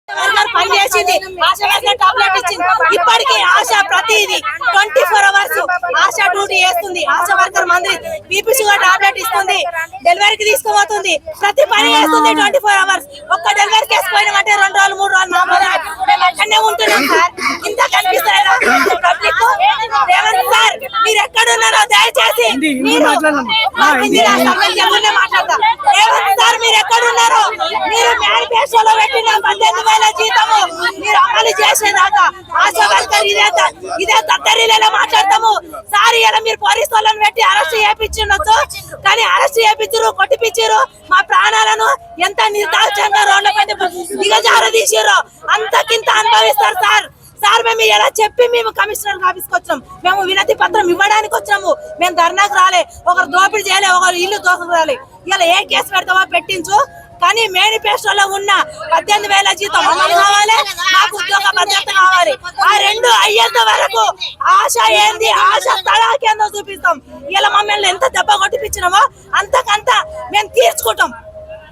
పనిచేసింది, ASHA worker tablet ఇచ్చింది. ఇప్పటికీ ఆశ ప్రతిదీ 24 hours ఆశా డ్యూటీ చేస్తుంది. ఆశా వర్కర్ మంది బీపీ షుగర్ టాబ్లెట్ ఇస్తుంది, డెలివరీకి తీసుకుపోతుంది, ప్రతి పని చేస్తుంది 24 hours. ఒక్క డెలివరీ కేసు పోయినామంటే 2 రోజులు 3 రోజులు 4 రోజులు మేము అక్కడనే ఉంటున్నాం సార్. ఇంత కనిపిస్తారా పబ్లిక్? రేవంత్ సార్ మీరు ఎక్కడున్నారో దయచేసి మీరు మాట్లాడతాం. రేవంత్ సార్ మీరు ఎక్కడున్నారో, మీరు మేనిఫెస్టోలో పెట్టిన 18,000 జీతము మీరు అమలు చేసేదాకా ఆశా వర్కర్ ఇదే తత్తరీలలో మాట్లాడతాము సార్. ఇలా మీరు పోలీసు వాళ్ళని పెట్టి అరెస్ట్ చేయించుండొచ్చు, కానీ అరెస్ట్ చేయించారు, కొట్టిపించారు. మా ప్రాణాలను ఎంత నిర్దాక్షంగా రోడ్లపై దిగజార తీసారో అంతకింత అనుభవిస్తారు సార్. సార్ మేము ఎలా చెప్పి మేము కమిషనర్ ఆఫీస్కి వచ్చాము, మేము వినతి పత్రం ఇవ్వడానికి వచ్చాము. మేము ధర్నాకు రాలే, ఒకరు దోపిడీ చేయలే, ఒకరు ఇల్లు దోకకు రాలే. ఇలా ఏ కేసు పెడతావో పెట్టించు, కానీ మేనిఫెస్టోలో ఉన్న 18,000 జీతం అమలు కావాలి, మాకు ఉద్యోగ భద్రత కావాలి. ఆ రెండు అయ్యేంత వరకు ఆశ ఏంది, ఆశ తడాకేందో చూపిస్తాం. ఇలా మమ్మల్ని ఎంత దెబ్బ కొట్టిపించినామో అంతకంత మేము తీర్చుకుంటాం.